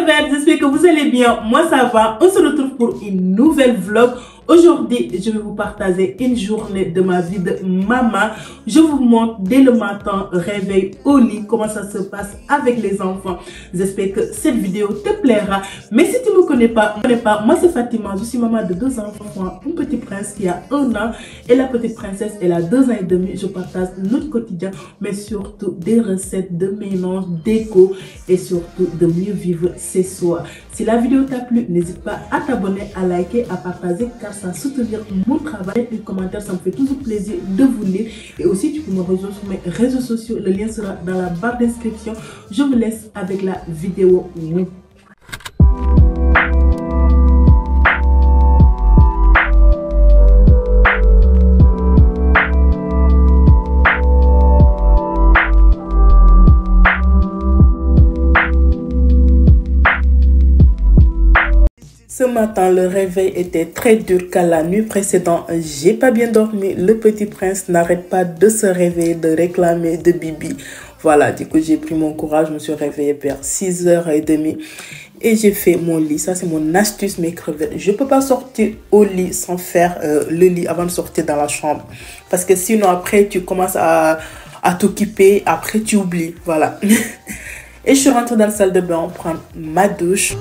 crevettes, j'espère que vous allez bien. Moi ça va, on se retrouve pour une nouvelle vlog. Aujourd'hui, je vais vous partager une journée de ma vie de maman. Je vous montre dès le matin, réveil au lit, comment ça se passe avec les enfants. J'espère que cette vidéo te plaira. Mais si tu ne me connais pas, moi c'est Fatima, je suis maman de 2 enfants, un petit prince qui a 1 an et la petite princesse, elle a 2 ans et demi. Je partage notre quotidien, mais surtout des recettes de mélange, déco et surtout de mieux vivre ses soirs. Si la vidéo t'a plu, n'hésite pas à t'abonner, à liker, à partager car ça soutenir mon travail. Les commentaires, ça me fait toujours plaisir de vous lire. Et aussi, tu peux me rejoindre sur mes réseaux sociaux. Le lien sera dans la barre d'inscription. Je vous laisse avec la vidéo. Oui. Ce matin, le réveil était très dur car la nuit précédente, j'ai pas bien dormi. Le petit prince n'arrête pas de se réveiller, de réclamer de bibi. Voilà, du coup, j'ai pris mon courage, je me suis réveillée vers 6h30 et j'ai fait mon lit. Ça, c'est mon astuce, mes crevettes. Je peux pas sortir au lit sans faire le lit avant de sortir dans la chambre. Parce que sinon, après, tu commences à t'occuper, après, tu oublies. Voilà. Et je suis rentrée dans la salle de bain prendre ma douche.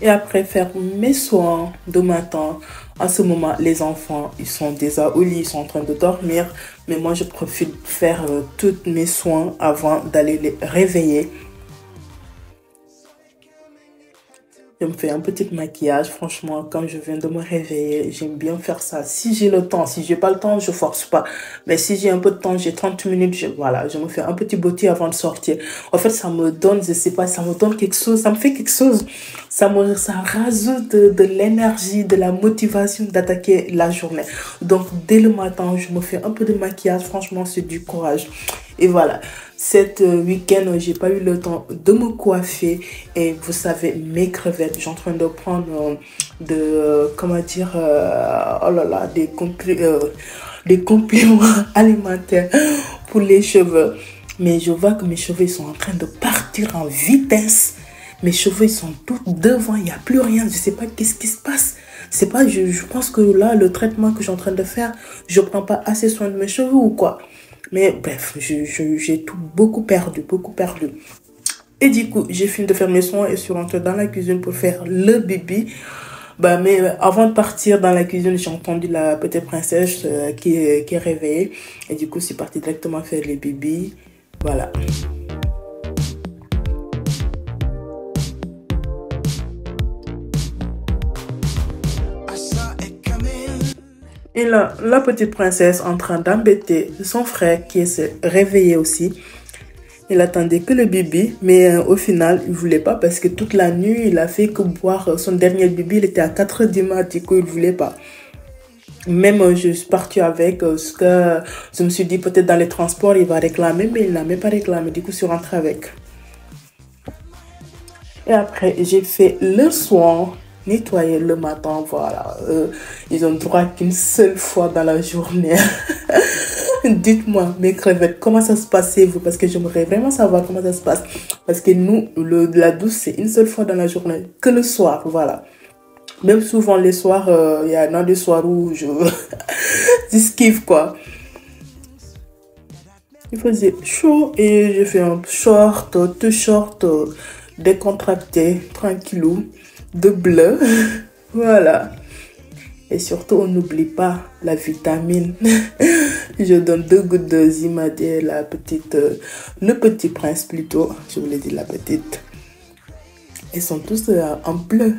Et après faire mes soins de matin. En ce moment, les enfants, ils sont déjà au lit, ils sont en train de dormir. Mais moi, je profite de faire tous mes soins avant d'aller les réveiller. Je me fais un petit maquillage. Franchement, quand je viens de me réveiller, j'aime bien faire ça. Si j'ai le temps, si j'ai pas le temps, je force pas. Mais si j'ai un peu de temps, j'ai 30 minutes, voilà, je me fais un petit beauty avant de sortir. En fait, ça me donne, je sais pas, ça me donne quelque chose, ça me fait quelque chose. Ça rajoute de l'énergie, de la motivation d'attaquer la journée. Donc, dès le matin, je me fais un peu de maquillage. Franchement, c'est du courage. Et voilà, cet week-end, j'ai pas eu le temps de me coiffer. Et vous savez, mes crevettes, je suis en train de prendre comment dire, oh là là, des compléments alimentaires pour les cheveux. Mais je vois que mes cheveux sont en train de partir en vitesse. Mes cheveux ils sont tout devant, il n'y a plus rien. Je sais pas qu'est-ce qui se passe. C'est pas, je pense que là, le traitement que je suis en train de faire, je prends pas assez soin de mes cheveux ou quoi. Mais bref, j'ai beaucoup perdu. Et du coup, j'ai fini de faire mes soins et je suis rentrée dans la cuisine pour faire le bibi. Bah, mais avant de partir dans la cuisine, j'ai entendu la petite princesse qui est réveillée. Et du coup, je suis partie directement faire le bibi. Voilà. Et là, la petite princesse en train d'embêter son frère qui s'est réveillé aussi. Il attendait que le bibi, mais au final, il ne voulait pas parce que toute la nuit, il a fait que boire son dernier bibi. Il était à 4h du matin, du coup, il ne voulait pas. Même je suis partie avec ce que je me suis dit peut-être dans les transports, il va réclamer, mais il n'a même pas réclamé. Du coup, je suis rentrée avec. Et après, j'ai fait le soin. Nettoyer le matin, voilà. Ils ont droit qu'une seule fois dans la journée. Dites-moi, mes crevettes, comment ça se passait vous? Parce que j'aimerais vraiment savoir comment ça se passe. Parce que nous, la douche, c'est une seule fois dans la journée. Que le soir, voilà. Même souvent, les soirs, il y a des soirs où j'esquive, quoi. Il faisait chaud et j'ai fait un short, t-shirt décontracté, tranquillou. De bleu, voilà. Et surtout, on n'oublie pas la vitamine. Je donne 2 gouttes de Zimadé, le petit prince plutôt. Je voulais dire la petite. Ils sont tous en bleu.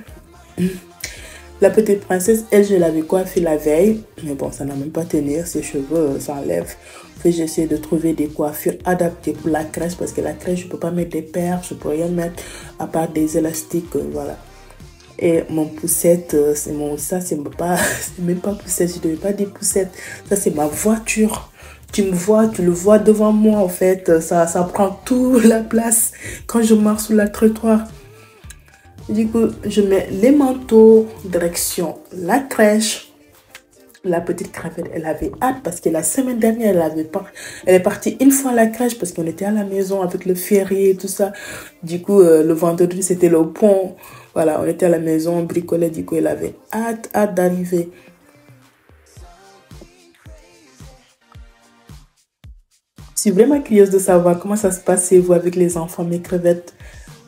La petite princesse, elle, je l'avais coiffée la veille. Mais bon, ça n'a même pas tenu. Ses cheveux s'enlèvent. J'essaie de trouver des coiffures adaptées pour la crèche. Parce que la crèche, je ne peux pas mettre des perles. Je ne peux rien mettre à part des élastiques. Voilà. Et mon poussette, c'est même pas poussette, je ne devais pas dire poussette. Ça, c'est ma voiture. Tu le vois devant moi, en fait. Ça prend toute la place quand je marche sur la trottoir. Du coup, je mets les manteaux, direction la crèche. La petite crevette, elle avait hâte parce que la semaine dernière, elle est partie une fois à la crèche parce qu'on était à la maison avec le férié et tout ça. Du coup, le vendredi, c'était le pont. Voilà, on était à la maison, on bricolait. Du coup, elle avait hâte d'arriver. Je suis vraiment curieuse de savoir comment ça se passe chez vous avec les enfants, mes crevettes.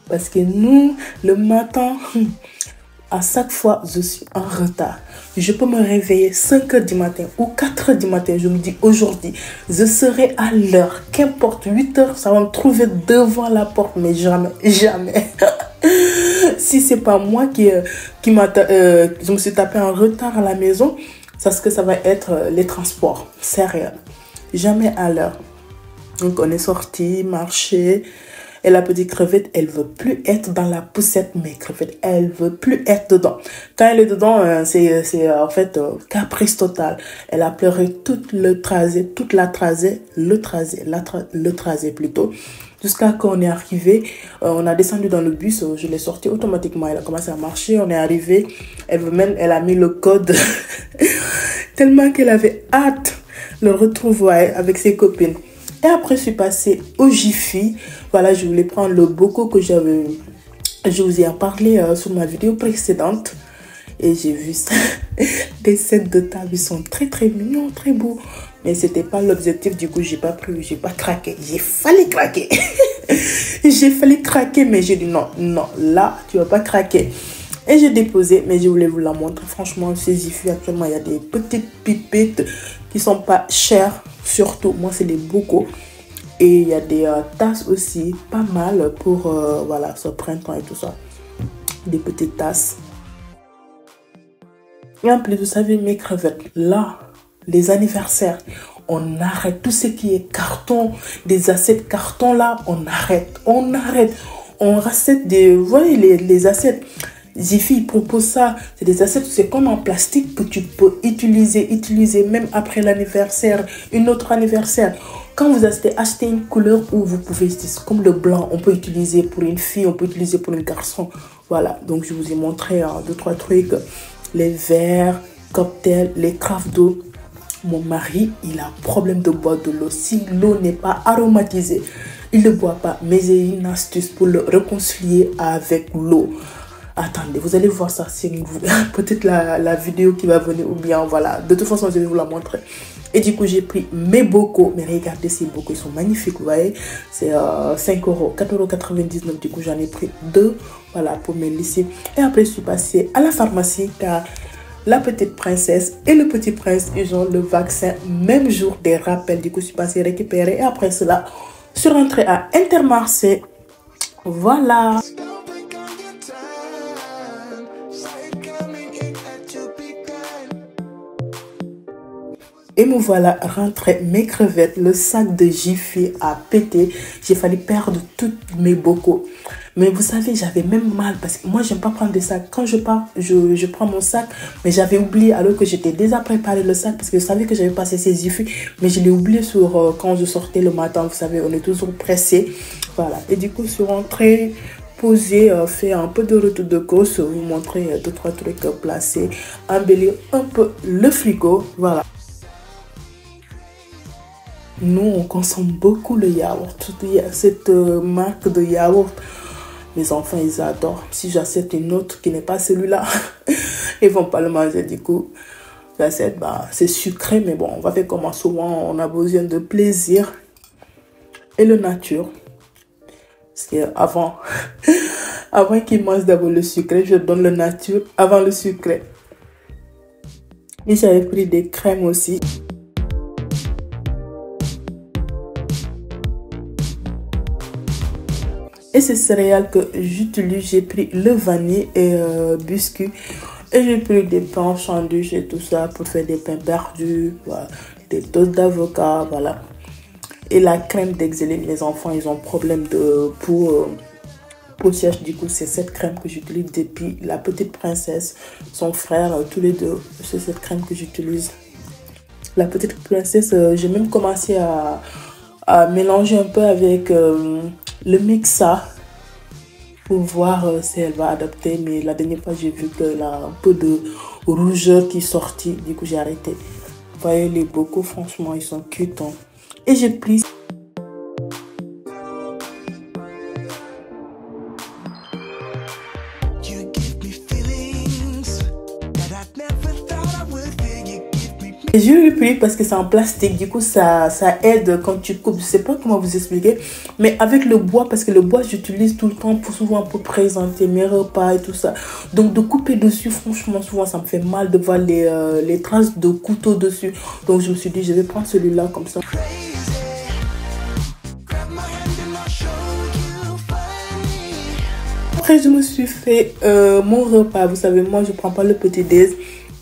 Parce que nous, le matin, à chaque fois, je suis en retard. Je peux me réveiller 5 heures du matin ou 4 heures du matin. Je me dis aujourd'hui, je serai à l'heure. Qu'importe, 8 heures, ça va me trouver devant la porte. Mais jamais, jamais. Si c'est pas moi je me suis tapé en retard à la maison, c'est ce que ça va être les transports. Sérieux. Jamais à l'heure. Donc on est sorti, marché. Et la petite crevette, elle veut plus être dans la poussette, mes crevettes. Elle veut plus être dedans. Quand elle est dedans, c'est en fait caprice total. Elle a pleuré le tracé plutôt. Jusqu'à quand on est arrivé, on a descendu dans le bus, je l'ai sorti automatiquement. Elle a commencé à marcher, on est arrivé. Elle a mis le code tellement qu'elle avait hâte de le retrouver avec ses copines. Et après, je suis passée au Jiffy. Voilà, je voulais prendre le boko que je vous ai en parlé sur ma vidéo précédente. Et j'ai vu ça. Des sets de table, ils sont très très mignons, très beaux. Mais c'était pas l'objectif, du coup, j'ai pas craqué. J'ai failli craquer. J'ai failli craquer, mais j'ai dit non, là, tu vas pas craquer. Et j'ai déposé, mais je voulais vous la montrer. Franchement, chez Jiffy, actuellement, il y a des petites pipettes qui sont pas chères. Surtout, moi, c'est des bocaux. Et il y a des tasses aussi, pas mal pour voilà, ce printemps et tout ça. Des petites tasses. Et en plus, vous savez, mes crevettes, là, les anniversaires, on arrête tout ce qui est carton, des assiettes carton là, on arrête. On rachète vous voyez, les assiettes. Jiffy propose ça, c'est des assiettes, c'est comme en plastique que tu peux utiliser même après l'anniversaire, une autre anniversaire. Quand vous achetez une couleur où vous pouvez, c'est comme le blanc, on peut utiliser pour une fille, on peut utiliser pour un garçon. Voilà, donc je vous ai montré 2-3 trucs, les verres, cocktails, les crafts d'eau. Mon mari, il a un problème de boire de l'eau. Si l'eau n'est pas aromatisée, il ne boit pas. Mais j'ai une astuce pour le réconcilier avec l'eau. Attendez, vous allez voir ça, c'est peut-être la vidéo qui va venir ou bien voilà. De toute façon, je vais vous la montrer. Et du coup, j'ai pris mes bocaux. Mais regardez, ces bocaux, ils sont magnifiques, vous voyez. C'est 5 €, 4,99 €. Du coup, j'en ai pris 2, voilà, pour mes lycées. Et après, je suis passée à la pharmacie car la petite princesse et le petit prince, ils ont le vaccin même jour des rappels. Du coup, je suis passée récupérer. Et après cela, je suis rentrée à Intermarché. Voilà. Et me voilà rentrée, mes crevettes, le sac de Jiffy a pété. J'ai failli perdre tous mes bocaux. Mais vous savez, j'avais même mal parce que moi, j'aime pas prendre des sacs. Quand je pars, je prends mon sac. Mais j'avais oublié alors que j'étais déjà préparé le sac parce que je savais que j'avais passé ces Jiffy. Mais je l'ai oublié quand je sortais le matin. Vous savez, on est toujours pressé. Voilà. Et du coup, je suis rentrée, posée, fait un peu de retour de course, vous montrer 2-3 trucs placés, embellir un peu le frigo. Voilà. Nous, on consomme beaucoup le yaourt. Il y a cette marque de yaourt. Les enfants, ils adorent. Si j'achète une autre qui n'est pas celui-là, ils vont pas le manger. Du coup, j'achète, c'est sucré. Mais bon, on va faire comme souvent, on a besoin de plaisir. Et le nature. Parce qu'avant, avant qu'ils mangent d'abord le sucré, je donne le nature avant le sucré. Et j'avais pris des crèmes aussi. Et ces céréales que j'utilise, j'ai pris le vanille et biscuit. Et j'ai pris des pains sandwich et tout ça pour faire des pains perdus, voilà, des toasts d'avocat, voilà. Et la crème d'Excellence, les enfants, ils ont problème de peau sèche. Du coup, c'est cette crème que j'utilise depuis la petite princesse, son frère, tous les deux. C'est cette crème que j'utilise. La petite princesse, j'ai même commencé à mélanger un peu avec le mixa pour voir si elle va adapter. Mais la dernière fois, j'ai vu qu'elle a un peu de rougeur qui est sortie. Du coup, j'ai arrêté. Vous voyez les bocaux, franchement, ils sont cute. Hein. Et j'ai pris... Et je l'ai pris parce que c'est en plastique, du coup ça aide quand tu coupes, je sais pas comment vous expliquer, mais avec le bois, parce que le bois j'utilise tout le temps pour souvent pour présenter mes repas et tout ça, donc de couper dessus, franchement souvent ça me fait mal de voir les traces de couteau dessus, donc je me suis dit je vais prendre celui-là comme ça. Après je me suis fait mon repas, vous savez moi je prends pas le petit déj.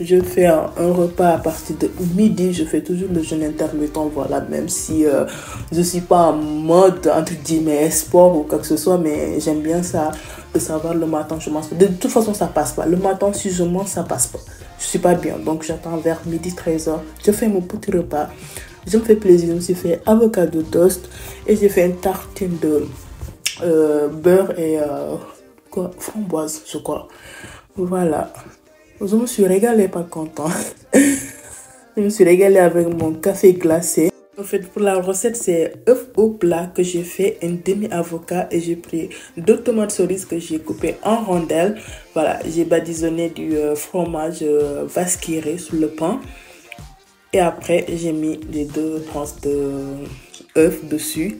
Je fais un repas à partir de midi. Je fais toujours le jeûne intermittent, voilà, même si je ne suis pas en mode, entre guillemets, sport ou quoi que ce soit, mais j'aime bien ça, de savoir le matin, je mange. De toute façon, ça passe pas. Le matin, si je mange, ça passe pas. Je suis pas bien, donc j'attends vers midi, 13h. Je fais mon petit repas. Je me fais plaisir, je me suis fait avocado toast et j'ai fait une tartine de beurre et framboise, je crois. Voilà. Je me suis régalée, pas content. Je me suis régalée avec mon café glacé. En fait, pour la recette, c'est œuf au plat que j'ai fait, un demi-avocat et j'ai pris 2 tomates cerises que j'ai coupées en rondelles. Voilà, j'ai badigeonné du fromage vasquiré sur le pain. Et après, j'ai mis les 2 tranches de œuf dessus.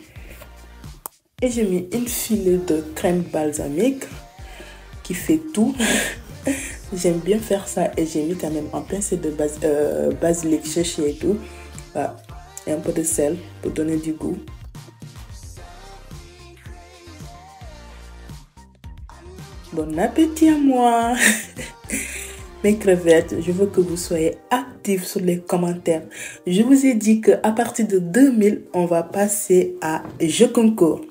Et j'ai mis une filet de crème balsamique qui fait tout. J'aime bien faire ça et j'ai mis quand même un pincée de basilic séché et tout. Voilà. Et un peu de sel pour donner du goût. Bon appétit à moi. Mes crevettes, je veux que vous soyez actifs sur les commentaires. Je vous ai dit qu'à partir de 2000, on va passer à jeu concours.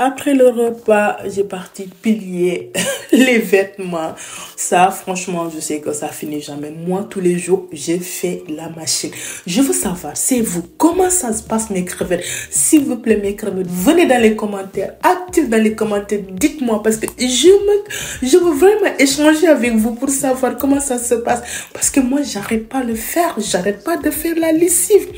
Après le repas, j'ai parti plier les vêtements. Ça, franchement, je sais que ça finit jamais. Moi, tous les jours, j'ai fait la machine. Je veux savoir, c'est vous, comment ça se passe mes crevettes? S'il vous plaît, mes crevettes, venez dans les commentaires, actifs dans les commentaires, dites-moi parce que je veux vraiment échanger avec vous pour savoir comment ça se passe. Parce que moi, j'arrête pas de le faire, j'arrête pas de faire la lessive.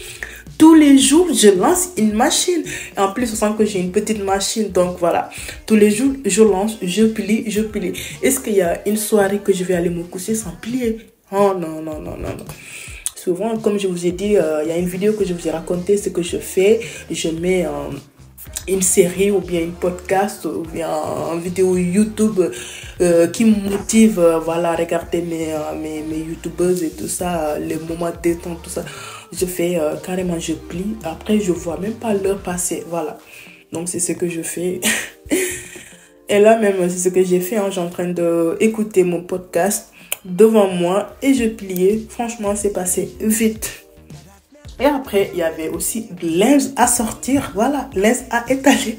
Tous les jours, je lance une machine. Et en plus, je sens que j'ai une petite machine. Donc voilà, tous les jours, je lance, je plie, je plie. Est-ce qu'il y a une soirée que je vais aller me coucher sans plier? Oh non, non, non, non, non. Souvent, comme je vous ai dit, il y a une vidéo que je vous ai raconté ce que je fais. Je mets une série ou bien une podcast ou bien une vidéo YouTube qui me motive, voilà, à regarder mes youtubeuses et tout ça, les moments détente, tout ça. Je fais carrément, je plie. Après, je vois même pas l'heure passer. Voilà. Donc, c'est ce que je fais. Et là, même, c'est ce que j'ai fait. Hein. J'ai en train d'écouter mon podcast devant moi et je pliais. Franchement, c'est passé vite. Et après, il y avait aussi de linge à sortir. Voilà, linge à étaler.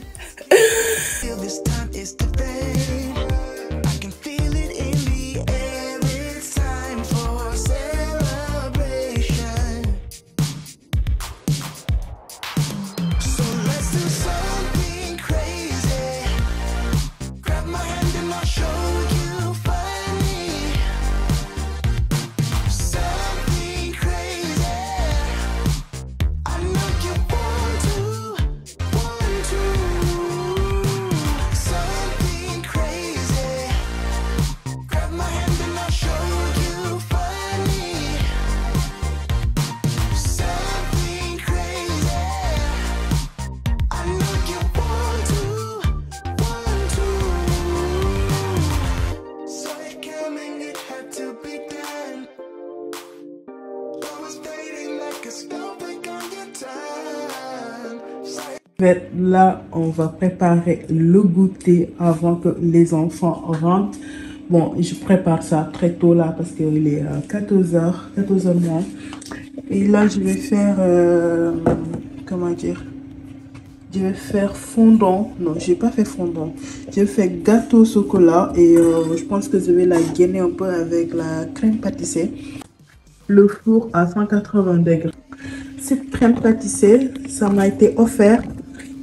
Là, on va préparer le goûter avant que les enfants rentrent. Bon, je prépare ça très tôt là parce qu'il est 14h, 14h moins. Et là, je vais faire, comment dire, je vais faire fondant. Non, je n'ai pas fait fondant. Je vais faire gâteau au chocolat et je pense que je vais la gainer un peu avec la crème pâtissée. Le four à 180 degrés. Cette crème pâtissée, ça m'a été offert.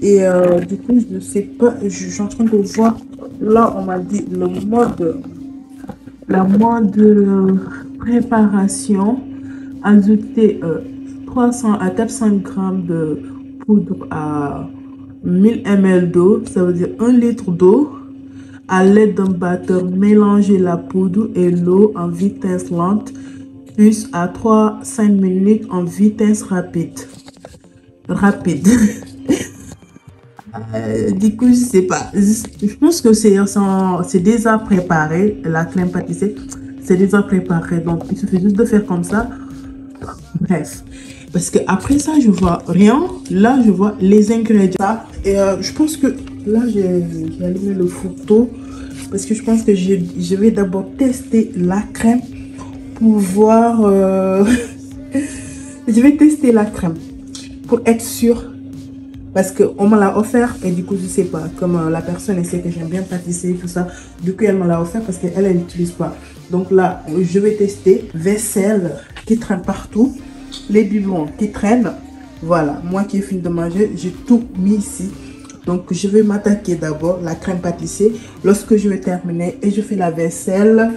Et du coup, je ne sais pas, je suis en train de voir, là on m'a dit le mode la moindre préparation, ajouter 300 à 400 grammes de poudre à 1000 ml d'eau, ça veut dire 1 litre d'eau. À l'aide d'un batteur, mélanger la poudre et l'eau en vitesse lente, puis à 3-5 minutes en vitesse rapide. Du coup, je sais pas. Je pense que c'est déjà préparé. La crème pâtissière, c'est déjà préparé. Donc, il suffit juste de faire comme ça. Bref. Parce que après ça, je vois rien. Là, je vois les ingrédients. Et je pense que là, j'ai allumé le fourneau. Parce que je pense que je vais d'abord tester la crème pour voir. Je vais tester la crème pour être sûre. Parce qu'on me l'a offert et du coup, je sais pas. Comme la personne sait que j'aime bien pâtisser, tout ça. Du coup, elle me l'a offert parce qu'elle n'utilise pas. Donc là, je vais tester. Vaisselle qui traîne partout. Les biberons qui traînent. Voilà. Moi qui ai fini de manger, j'ai tout mis ici. Donc, je vais m'attaquer d'abord la crème pâtissière. Lorsque je vais terminer et je fais la vaisselle.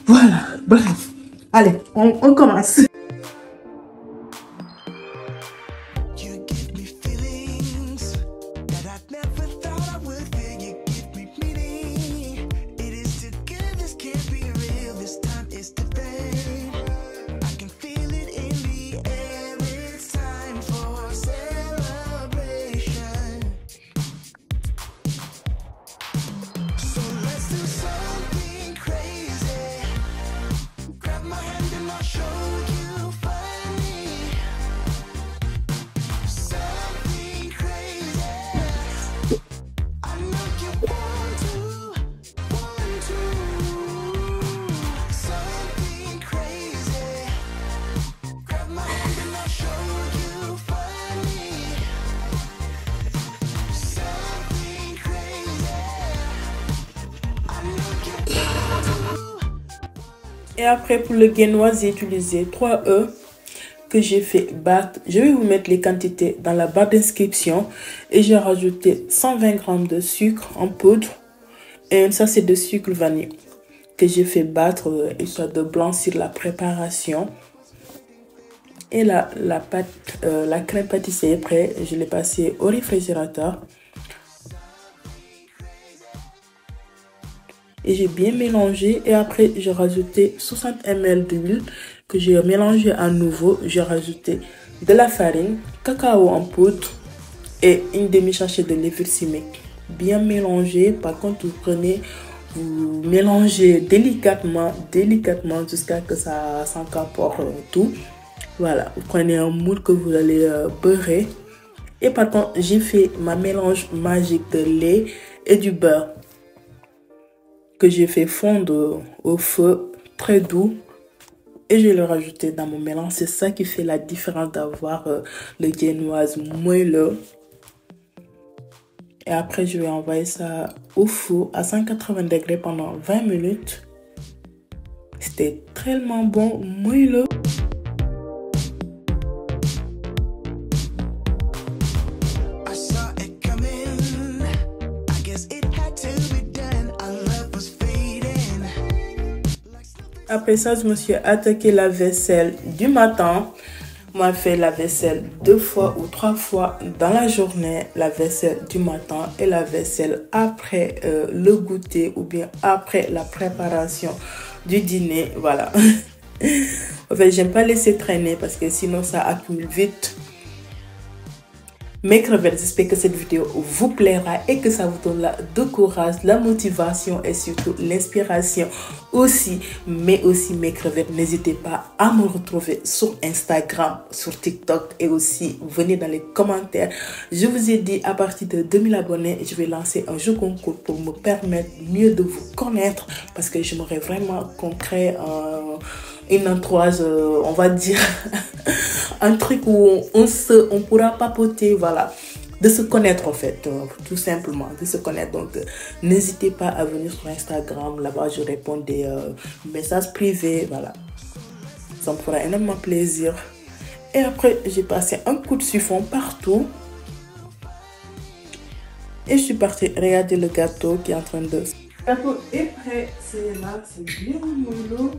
Voilà. Bref. Allez, on commence. Et après, pour le génois, j'ai utilisé 3 œufs que j'ai fait battre. Je vais vous mettre les quantités dans la barre d'inscription. Et j'ai rajouté 120 g de sucre en poudre et ça c'est de sucre vanille que j'ai fait battre histoire de blanchir la préparation. Et la crème pâtissière est prête. Je l'ai passée au réfrigérateur. Et j'ai bien mélangé. Et après, j'ai rajouté 60 ml d'huile que j'ai mélangé à nouveau. J'ai rajouté de la farine, cacao en poudre et une demi-sachet de levure chimique. Bien mélangé. Par contre, vous mélangez délicatement jusqu'à que ça s'incorpore tout. Voilà, vous prenez un moule que vous allez beurrer. Et par contre, j'ai fait ma mélange magique de lait et du beurre que j'ai fait fondre au feu très doux. Et je l'ai rajouté dans mon mélange. C'est ça qui fait la différence d'avoir le génoise moelleux. Et après, je vais envoyer ça au four à 180 degrés pendant 20 minutes. C'était tellement bon, moelleux. Après ça, je me suis attaqué la vaisselle du matin. Moi, je fais la vaisselle 2 fois ou 3 fois dans la journée. La vaisselle du matin et la vaisselle après le goûter ou bien après la préparation du dîner. Voilà. En fait, j'aime pas laisser traîner parce que sinon ça accumule vite. Mes crevettes, j'espère que cette vidéo vous plaira et que ça vous donne de courage, la motivation et surtout l'inspiration aussi. Mais aussi mes crevettes, n'hésitez pas à me retrouver sur Instagram, sur TikTok et aussi venez dans les commentaires. Je vous ai dit à partir de 2000 abonnés, je vais lancer un jeu concours pour me permettre mieux de vous connaître parce que j'aimerais vraiment qu'on crée une entourage, on va dire, un truc où on pourra papoter, voilà, de se connaître en fait, tout simplement, de se connaître. Donc, n'hésitez pas à venir sur Instagram, là-bas je réponds des messages privés, voilà. Ça me fera énormément plaisir. Et après, j'ai passé un coup de chiffon partout. Et je suis partie regarder le gâteau qui est en train de Le gâteau est prêt, c'est là, c'est bien mollo.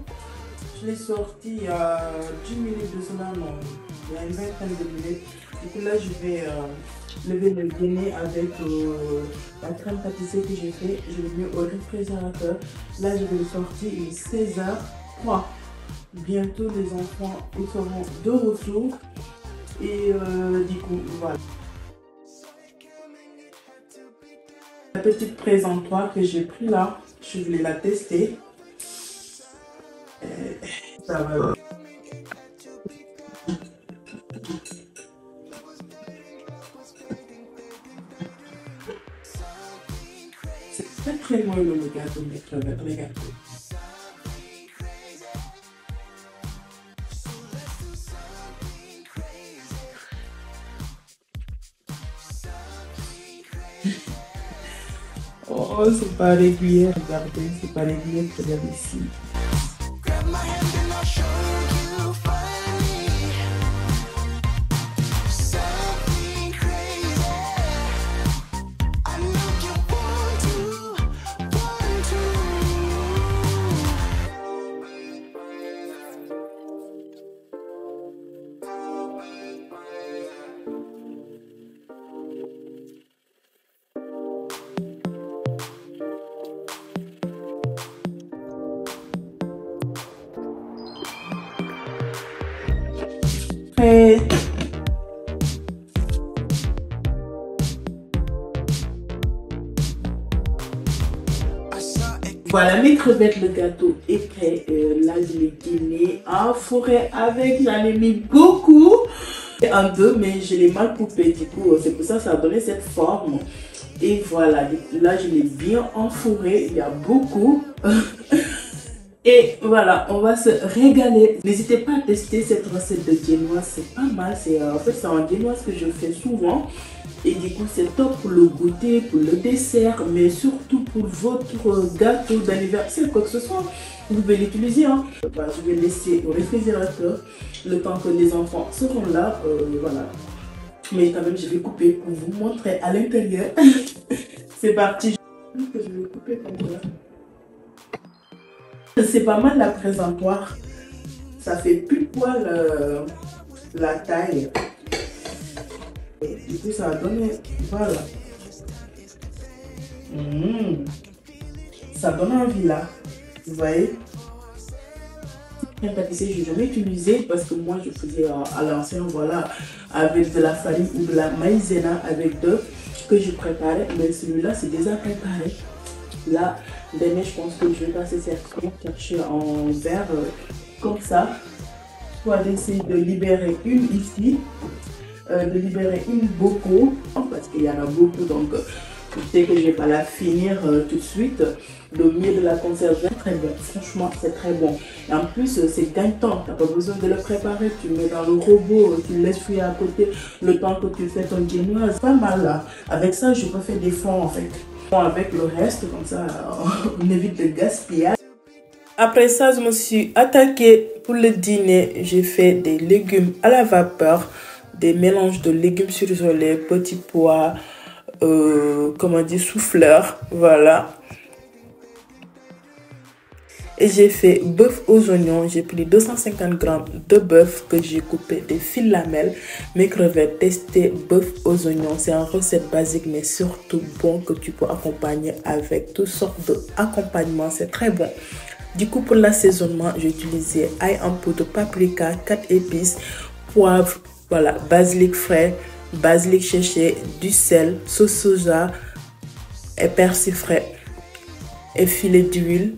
Je l'ai sorti il y a 10 minutes de cela, non, il y a une vingtaine de minutes. Du coup là, je vais lever le dîner avec la crème pâtissier que j'ai fait. Je l'ai mis au réfrigérateur. Là, je vais le sortir, il est 16h03. Bientôt, les enfants ils seront de retour. Et du coup, voilà. La petite présentoir que j'ai pris là, je voulais la tester. Ça va. C'est très moelleux le gâteau, mes crevettes, les gâteaux. Oh, c'est pas régulier, regardez, c'est pas régulier, regardez ici. Voilà mes crevettes, le gâteau est prêt. Là, je l'ai dîné en forêt avec, j'en ai mis beaucoup. En deux, mais je l'ai mal coupé. Du coup, c'est pour ça que ça a donné cette forme. Et voilà, là, je l'ai bien enfourré. Il y a beaucoup. Et voilà, on va se régaler. N'hésitez pas à tester cette recette de génoise, c'est pas mal. En fait, c'est en génoise que je fais souvent. Et du coup, c'est top pour le goûter, pour le dessert, mais surtout pour votre gâteau d'anniversaire, quoi que ce soit. Vous pouvez l'utiliser. Hein. Voilà, je vais laisser au réfrigérateur le temps que les enfants seront là. Voilà. Mais quand même, je vais couper pour vous montrer à l'intérieur. C'est parti. Je vais couper comme ça. C'est pas mal la présentoir. Ça fait plus poil la taille. Et du coup, ça a donné. Voilà. Ça donne envie là. Vous voyez? Crème pâtissier, je n'ai jamais utilisé parce que moi je faisais à l'ancien, voilà, avec de la farine ou de la maïzena avec d'œufs que je préparais. Mais celui-là, c'est déjà préparé. Là, demain, je pense que je vais passer chercher en verre comme ça. Soit d'essayer de libérer une ici, de libérer une beaucoup, parce qu'il y en a beaucoup, donc je sais que je ne vais pas la finir tout de suite. Le mieux de la conserver, très bon. Franchement, c'est très bon. Et en plus, c'est gagne-temps. Tu n'as pas besoin de le préparer. Tu le mets dans le robot, tu le laisses cuire à côté le temps que tu fais ton génoise. Pas mal là. Avec ça, je peux faire des fonds en fait. Avec le reste, comme ça, on évite le gaspillage. Après ça, je me suis attaquée pour le dîner. J'ai fait des légumes à la vapeur, des mélanges de légumes surgelés, petits pois, comment dire, chou-fleur, voilà. Et j'ai fait bœuf aux oignons. J'ai pris 250 g de bœuf que j'ai coupé des fines lamelles. Mes crevettes, testées bœuf aux oignons. C'est une recette basique mais surtout bon que tu peux accompagner avec toutes sortes d'accompagnements. C'est très bon. Du coup, pour l'assaisonnement, j'ai utilisé ail en poudre, paprika, 4 épices, poivre, voilà, basilic frais, basilic séché, du sel, sauce soja et persil frais et filet d'huile.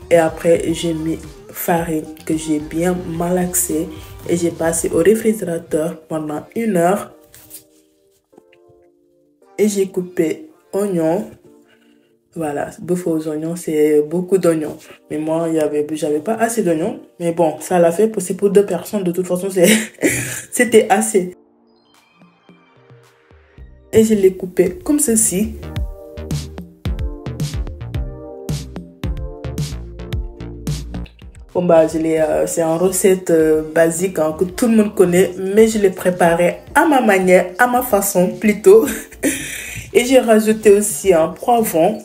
Et après, j'ai mis farine que j'ai bien malaxée et j'ai passé au réfrigérateur pendant 1 heure. Et j'ai coupé oignons. Voilà, bœuf aux oignons, c'est beaucoup d'oignons. Mais moi, j'avais pas assez d'oignons. Mais bon, ça l'a fait, c'est pour 2 personnes. De toute façon, c'était assez. Et je l'ai coupé comme ceci. Bon bah, c'est une recette basique hein, que tout le monde connaît, mais je l'ai préparée à ma manière, à ma façon plutôt. Et j'ai rajouté aussi un poivron.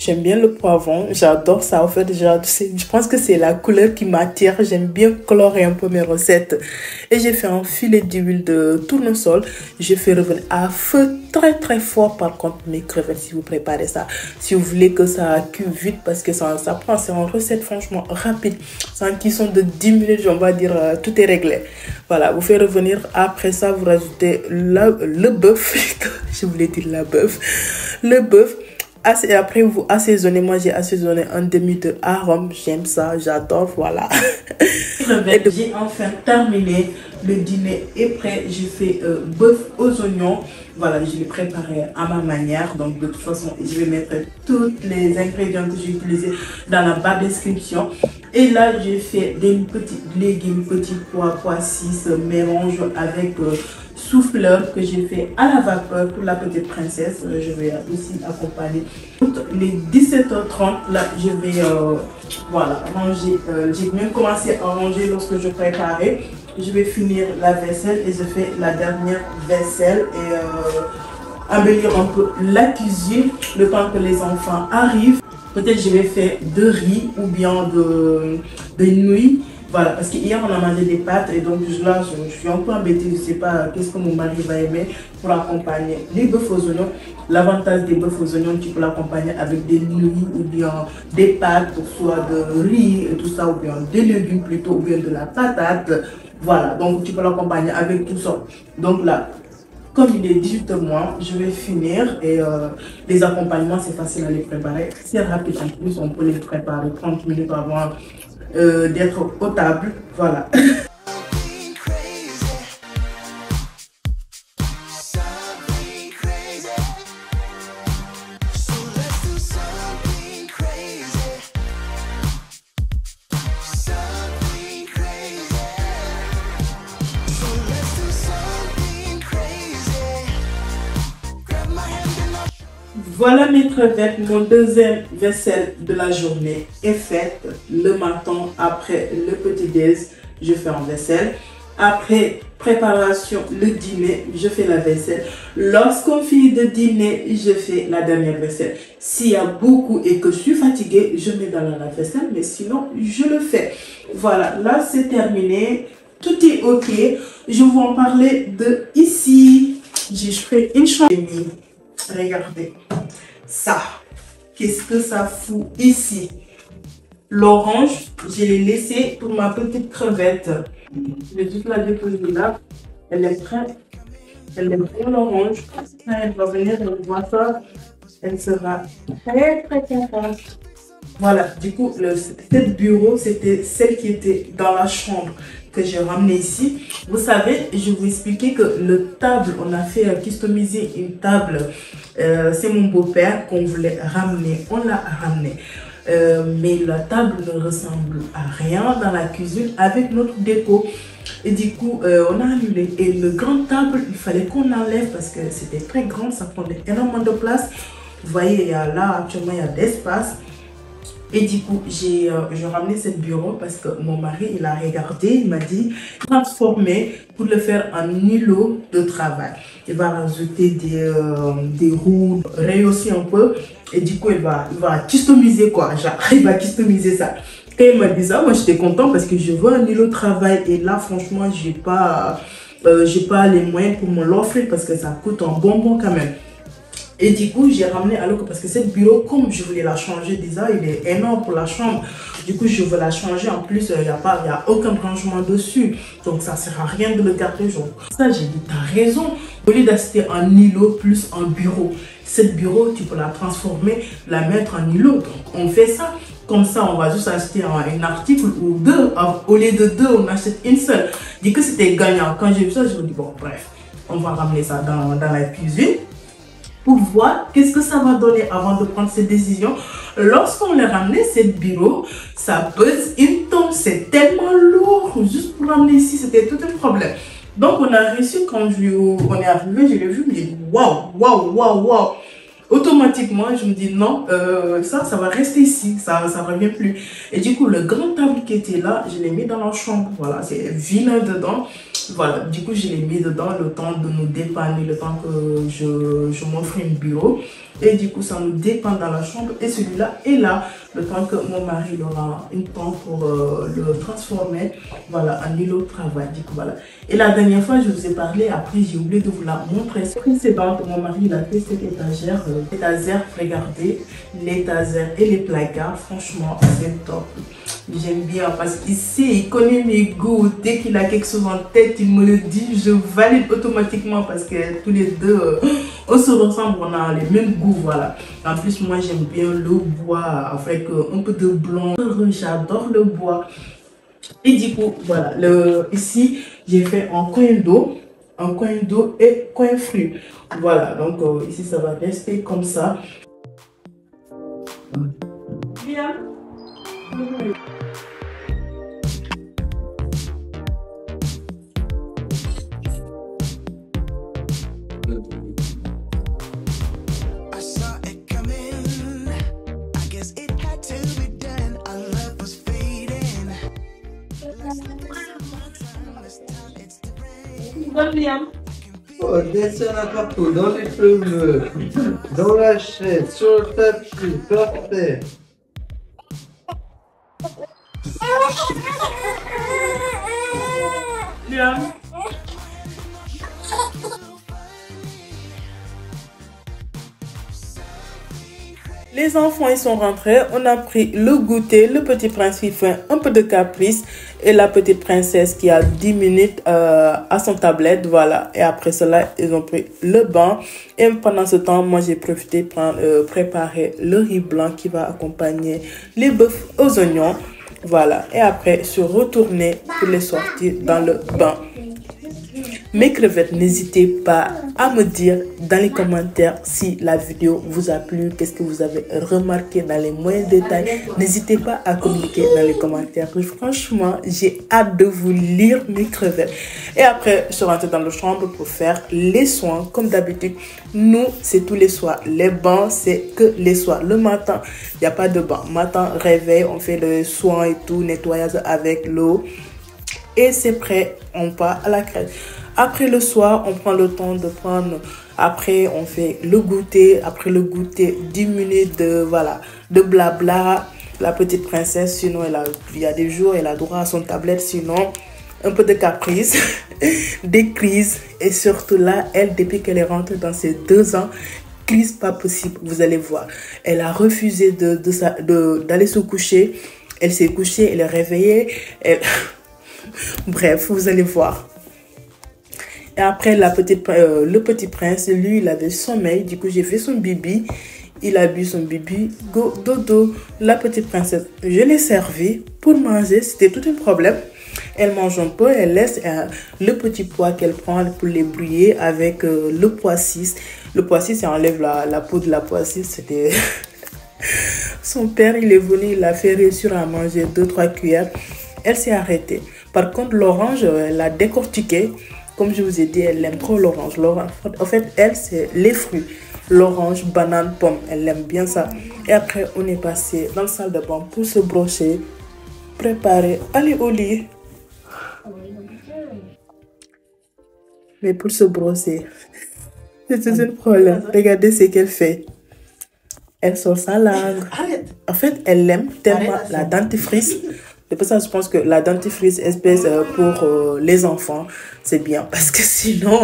J'aime bien le poivron, j'adore ça. En fait, je pense que c'est la couleur qui m'attire. J'aime bien colorer un peu mes recettes. Et j'ai fait un filet d'huile de tournesol. Je fais revenir à feu très fort. Par contre, mes crevettes, si vous préparez ça, si vous voulez que ça cuve vite, parce que ça prend, c'est une recette franchement rapide. C'est une cuisson de 10 minutes, on va dire, tout est réglé. Voilà, vous faites revenir. Après ça, vous rajoutez le bœuf. Je voulais dire la bœuf. Le bœuf. Et après, vous assaisonnez. Moi, j'ai assaisonné un demi de arôme. J'aime ça, j'adore, voilà. J'ai enfin terminé. Le dîner est prêt. J'ai fait bœuf aux oignons. Voilà, je l'ai préparé à ma manière. Donc, de toute façon, je vais mettre tous les ingrédients que j'ai utilisés dans la barre de description. Et là, j'ai fait des petits légumes, petits pois, pois 6, mélange avec souffleur que j'ai fait à la vapeur pour la petite princesse. Je vais aussi accompagner. Les 17h30, là, je vais voilà, ranger. J'ai même commencé à ranger lorsque je préparais. Je vais finir la vaisselle et je fais la dernière vaisselle et embellir un peu la cuisine le temps que les enfants arrivent. Peut-être je vais faire de riz ou bien de nouilles. Voilà, parce qu'hier on a mangé des pâtes et donc là je suis un peu embêtée, je ne sais pas qu'est-ce que mon mari va aimer pour accompagner les bœufs aux oignons. L'avantage des bœufs aux oignons, tu peux l'accompagner avec des nouilles ou bien des pâtes, soit de riz et tout ça, ou bien des légumes plutôt, ou bien de la patate. Voilà, donc tu peux l'accompagner avec tout ça. Donc là, comme il est 18h moins, je vais finir et les accompagnements, c'est facile à les préparer. C'est rapide en plus, on peut les préparer 30 minutes avant d'être au table. Voilà. Voilà mes crevettes, mon deuxième vaisselle de la journée est faite. Le matin, après le petit-déj, je fais en vaisselle. Après préparation, le dîner, je fais la vaisselle. Lorsqu'on finit de dîner, je fais la dernière vaisselle. S'il y a beaucoup et que je suis fatiguée, je mets dans la vaisselle, mais sinon, je le fais. Voilà, là c'est terminé. Tout est ok. Je vais en parler de ici. Je fais une chambre. Regardez ça. Qu'est-ce que ça fout ici? L'orange, je l'ai laissé pour ma petite crevette. Je vais juste la déposer là. Elle est prête. Elle est bien l'orange. Quand elle va venir, elle voit ça. Elle sera très contente. Voilà, du coup, cette bureau, c'était celle qui était dans la chambre que j'ai ramenée ici. Vous savez, je vous expliquais que le table, on a fait customiser une table. C'est mon beau-père qu'on voulait ramener. On l'a ramené. Mais la table ne ressemble à rien dans la cuisine avec notre déco. Et du coup, on a annulé. Et le grand table, il fallait qu'on enlève parce que c'était très grand, ça prenait énormément de place. Vous voyez, là, actuellement, il y a d'espace. Et du coup, j'ai ramené ce bureau parce que mon mari, il a regardé, il m'a dit transformer pour le faire en îlot de travail. Il va rajouter des roues, rehausser un peu. Et du coup, il va customiser quoi, genre, il va customiser ça. Et il m'a dit ça, moi j'étais content parce que je veux un îlot de travail. Et là, franchement, j'ai pas les moyens pour me l'offrir parce que ça coûte un bonbon quand même. Et du coup, j'ai ramené alors que parce que ce bureau, comme je voulais la changer déjà, il est énorme pour la chambre. Du coup, je veux la changer. En plus, il n'y a aucun rangement dessus. Donc, ça ne sert à rien de le garder. Genre. Ça, j'ai dit, tu as raison. Au lieu d'acheter un îlot plus un bureau, cette bureau, tu peux la transformer, la mettre en îlot. Donc, on fait ça. Comme ça, on va juste acheter un article ou deux. Au lieu de deux, on achète une seule. Je dis que c'était gagnant. Quand j'ai vu ça, je me dis, bon, bref, on va ramener ça dans la cuisine pour voir qu'est-ce que ça va donner avant de prendre cette décision. Lorsqu'on l'a ramené, ce bureau, ça pèse une tonne. C'est tellement lourd. Juste pour ramener ici, c'était tout un problème. Donc, on a réussi, quand on est arrivé, je l'ai vu, je me dis, waouh. Automatiquement, je me dis non, ça va rester ici, ça ne revient plus. Et du coup, le grand table qui était là, je l'ai mis dans la chambre. Voilà, c'est vilain dedans. Voilà, du coup, je l'ai mis dedans le temps de nous dépanner, le temps que je m'offre un bureau. Et du coup, ça nous dépanne dans la chambre. Et celui-là est là, le temps que mon mari aura un temps pour le transformer, voilà, en îlot de travail. Du coup, voilà. Et la dernière fois, je vous ai parlé, après, j'ai oublié de vous la montrer. Précédente, mon mari, il a fait cette étagère. L'étagère, regardez, l'étagère et les placards, franchement, c'est top. J'aime bien parce qu'il sait, il connaît mes goûts. Dès qu'il a quelque chose en tête, il me le dit. Je valide automatiquement parce que tous les deux, on se ressemble, on a les mêmes goûts, voilà. En plus, moi, j'aime bien le bois avec un peu de blanc. J'adore le bois. Et du coup, voilà, ici, j'ai fait un coin d'eau et coin fruit. Voilà, donc ici, ça va rester comme ça. Bien. Oh, descends partout, dans les cheveux, dans la chaise, sur le tapis, par terre. Bien. Les enfants, ils sont rentrés. On a pris le goûter. Le petit prince qui fait un peu de caprice. Et la petite princesse qui a 10 minutes à son tablette. Voilà. Et après cela, ils ont pris le bain. Et pendant ce temps, moi, j'ai profité de préparer le riz blanc qui va accompagner les bœufs aux oignons. Voilà. Et après, je suis retournée pour les sortir dans le bain. Mes crevettes, n'hésitez pas à me dire dans les commentaires si la vidéo vous a plu, qu'est-ce que vous avez remarqué dans les moindres détails. N'hésitez pas à communiquer dans les commentaires. Franchement, j'ai hâte de vous lire mes crevettes. Et après, je suis rentrée dans la chambre pour faire les soins. Comme d'habitude, nous, c'est tous les soirs. Les bains, c'est que les soirs. Le matin, il n'y a pas de bain. Matin, réveil, on fait le soin et tout, nettoyage avec l'eau. Et c'est prêt, on part à la crèche. Après le soir, on prend le temps de prendre, après on fait le goûter, après le goûter 10 minutes de, voilà, de blabla. La petite princesse, sinon il y a des jours, elle a droit à son tablette, sinon un peu de caprice, des crises. Et surtout là, elle, depuis qu'elle est rentrée dans ses 2 ans, crise pas possible, vous allez voir. Elle a refusé d'aller se coucher. Elle s'est couchée, elle est réveillée, bref, vous allez voir. Et après, le petit prince, lui, il avait sommeil. Du coup, j'ai fait son bibi. Il a bu son bibi. Go, dodo. La petite princesse, je l'ai servi pour manger. C'était tout un problème. Elle mange un peu. Elle laisse le petit pois qu'elle prend pour les brouiller avec le pois 6. Le pois 6, elle enlève la peau de la pois 6. C'était... Son père, il est venu. Il a fait réussir à manger 2-3 cuillères. Elle s'est arrêtée. Par contre, l'orange, elle l'a décortiqué. Comme je vous ai dit, elle aime trop l'orange. En fait, elle, c'est les fruits. L'orange, banane, pomme. Elle aime bien ça. Et après, on est passé dans la salle de bain pour se brosser, préparer, aller au lit. Mais pour se brosser, c'est un problème. Regardez ce qu'elle fait. Elle sort sa langue. En fait, elle aime tellement la dentifrice. C'est pour ça que je pense que la dentifrice espèce pour les enfants, c'est bien. Parce que sinon,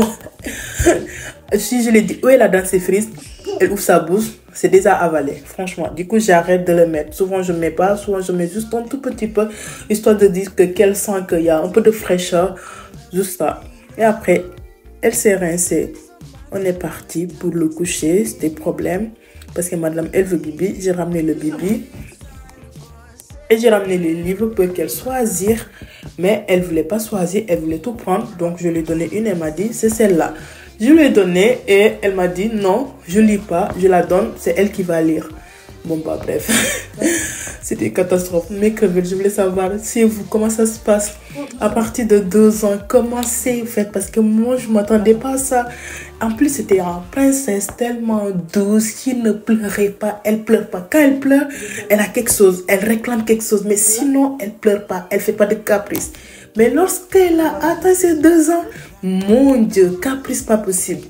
si je lui dis où est la dentifrice, elle ouvre sa bouche, c'est déjà avalé. Franchement, du coup, j'arrête de le mettre. Souvent, je ne mets pas. Souvent, je mets juste un tout petit peu, histoire de dire qu'elle sent qu'il y a un peu de fraîcheur. Juste ça. Et après, elle s'est rincée. On est parti pour le coucher. C'était problème. Parce que madame, elle veut bibi. J'ai ramené le bibi. Et j'ai ramené les livres pour qu'elle choisisse. Mais elle ne voulait pas choisir. Elle voulait tout prendre. Donc, je lui ai donné une. Elle m'a dit, c'est celle-là. Je lui ai donné et elle m'a dit, non, je ne lis pas. Je la donne. C'est elle qui va lire. Bon, bah, bref. C'était une catastrophe. Mais que je voulais savoir, si vous, comment ça se passe à partir de 2 ans? Comment c'est fait? Parce que moi, je ne m'attendais pas à ça. En plus, c'était une princesse tellement douce qui ne pleurait pas. Elle ne pleure pas. Quand elle pleure, elle a quelque chose. Elle réclame quelque chose. Mais sinon, elle ne pleure pas. Elle ne fait pas de caprice. Mais lorsqu'elle a atteint ses 2 ans, mon Dieu, caprice pas possible.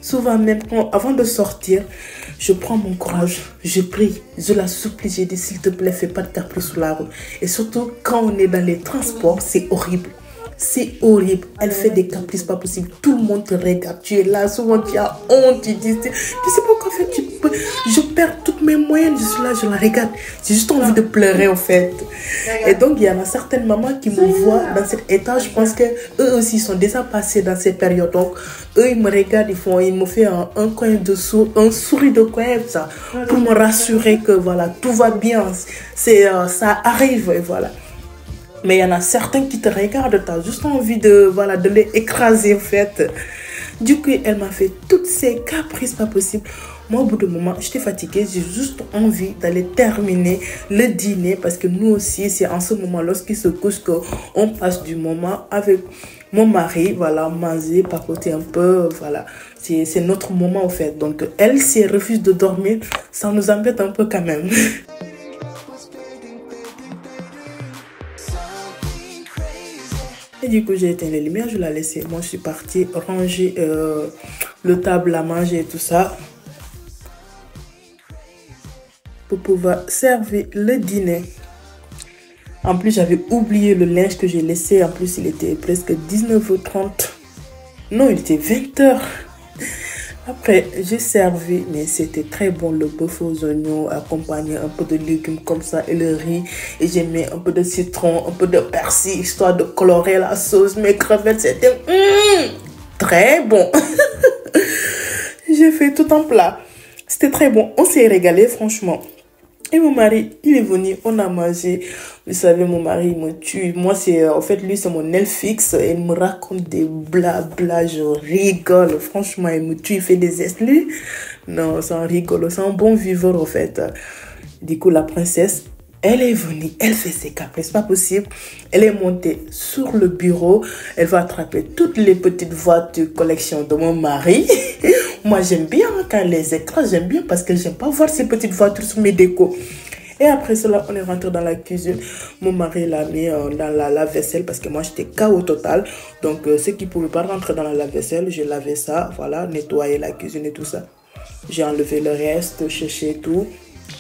Souvent même, avant de sortir, je prends mon courage, je prie, je la supplie, j'ai dit s'il te plaît, fais pas de caprice sur la route. Et surtout, quand on est dans les transports, c'est horrible. C'est horrible. Elle fait des caprices pas possibles. Tout le monde te regarde. Tu es là. Souvent, tu as honte. Tu dis, tu sais pas quoi faire. Je perds toutes mes moyens. Je suis là, je la regarde. J'ai juste envie de pleurer, en fait. Et donc, il y en a certaines mamans qui me voient dans cet état. Je pense qu'eux aussi sont déjà passés dans cette période. Donc, eux, ils me regardent. Ils me font un sourire de coin, ça, pour me rassurer que voilà, tout va bien. Ça arrive, et voilà. Mais il y en a certains qui te regardent, tu as juste envie de les écraser en fait. Du coup, elle m'a fait toutes ces caprices pas possibles. Moi, au bout d'un moment, j'étais fatiguée. J'ai juste envie d'aller terminer le dîner parce que nous aussi, c'est en ce moment, lorsqu'il se couche, qu'on passe du moment avec mon mari, voilà, manger, papoter un peu, voilà. C'est notre moment en fait. Donc, elle, si elle refuse de dormir, ça nous embête un peu quand même. Et du coup, j'ai éteint les lumières, je l'ai laissé. Moi, je suis partie ranger le table à manger et tout ça. Pour pouvoir servir le dîner. En plus, j'avais oublié le linge que j'ai laissé. En plus, il était presque 19h30. Non, il était 20h. Après, j'ai servi, mais c'était très bon, le bœuf aux oignons, accompagné un peu de légumes comme ça et le riz. Et j'ai mis un peu de citron, un peu de persil, histoire de colorer la sauce. Mes crevettes, c'était très bon. J'ai fait tout un plat. C'était très bon. On s'est régalé, franchement. Et mon mari, il est venu, on a mangé. Vous savez, mon mari, il me tue. Moi, en fait, lui, c'est mon aile fixe. Il me raconte des blabla, je rigole. Franchement, il me tue, il fait des gestes. Lui, non, c'est un rigolo, c'est un bon viveur, en fait. Du coup, la princesse, elle est venue, elle fait ses caprices, pas possible. Elle est montée sur le bureau. Elle va attraper toutes les petites voitures collection de mon mari. Moi, j'aime bien quand les écrans, j'aime bien parce que j'aime pas voir ces petites voitures sur mes décos. Et après cela, on est rentré dans la cuisine. Mon mari l'a mis dans la lave-vaisselle parce que moi, j'étais KO total. Donc, ceux qui ne pouvaient pas rentrer dans la lave-vaisselle, j'ai lavé ça, voilà, nettoyé la cuisine et tout ça. J'ai enlevé le reste, cherché tout.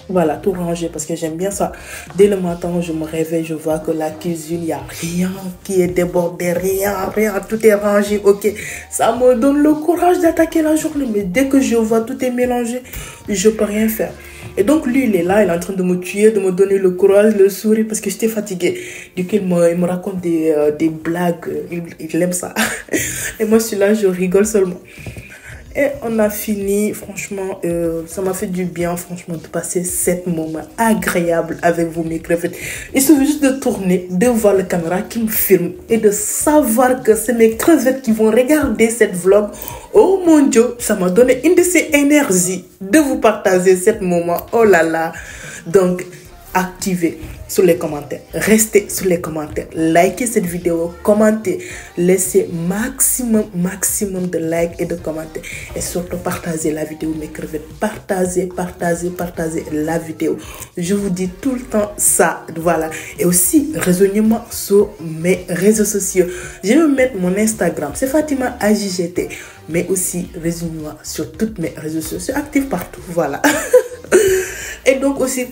Voilà, tout rangé parce que j'aime bien ça. Dès le matin, je me réveille, je vois que la cuisine, il n'y a rien qui est débordé, rien, tout est rangé, ok. Ça me donne le courage d'attaquer la journée. Mais dès que je vois tout est mélangé, je ne peux rien faire. Et donc, lui, il est là, il est en train de me tuer, de me donner le courage, le sourire parce que j'étais fatiguée. Du coup, il me raconte des blagues, il aime ça. Et moi, je suis là, je rigole seulement. Et on a fini, franchement, ça m'a fait du bien, franchement, de passer 7 moments agréables avec vous, mes crevettes. Il suffit juste de tourner, de voir la caméra qui me filme et de savoir que c'est mes crevettes qui vont regarder cette vlog. Oh mon Dieu, ça m'a donné une de ces énergies de vous partager 7 moments. Oh là là. Donc, activez sur les commentaires, restez sur les commentaires, likez cette vidéo, commentez, laissez maximum de likes et de commentaires et surtout partagez la vidéo, mes crevettes, partagez la vidéo. Je vous dis tout le temps ça, voilà. Et aussi, rejoignez-moi sur mes réseaux sociaux. Je vais mettre mon Instagram, c'est Fatima AJGT, mais aussi rejoignez-moi sur toutes mes réseaux sociaux, je suis active partout, voilà. Et donc aussi,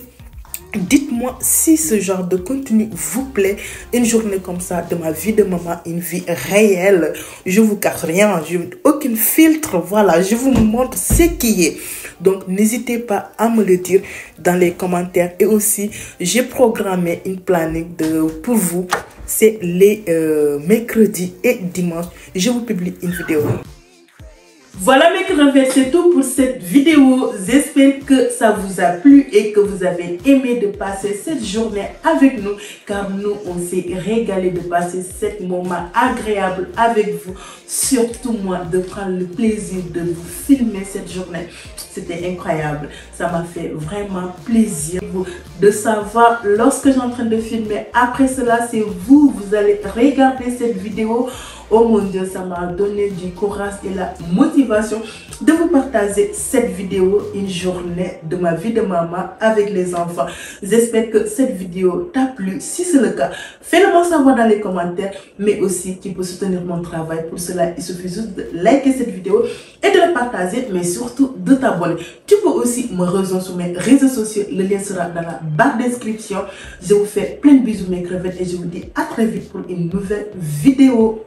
dites-moi si ce genre de contenu vous plaît. Une journée comme ça de ma vie de maman, une vie réelle. Je vous cache rien, aucun filtre. Voilà, je vous montre ce qui est. Donc, n'hésitez pas à me le dire dans les commentaires. Et aussi, j'ai programmé une planning pour vous. C'est les mercredis et dimanches. Je vous publie une vidéo. Voilà mes crevettes, c'est tout pour cette vidéo. J'espère que ça vous a plu et que vous avez aimé de passer cette journée avec nous. Car nous, on s'est régalé de passer cet moment agréable avec vous. Surtout moi, de prendre le plaisir de vous filmer cette journée. C'était incroyable. Ça m'a fait vraiment plaisir de savoir lorsque je suis en train de filmer. Après cela, c'est vous allez regarder cette vidéo. Oh mon Dieu, ça m'a donné du courage et la motivation de vous partager cette vidéo, une journée de ma vie de maman avec les enfants. J'espère que cette vidéo t'a plu. Si c'est le cas, fais-le moi savoir dans les commentaires, mais aussi tu peux soutenir mon travail. Pour cela, il suffit juste de liker cette vidéo et de la partager, mais surtout de t'abonner. Tu peux aussi me rejoindre sur mes réseaux sociaux, le lien sera dans la barre description. Je vous fais plein de bisous mes crevettes et je vous dis à très vite pour une nouvelle vidéo.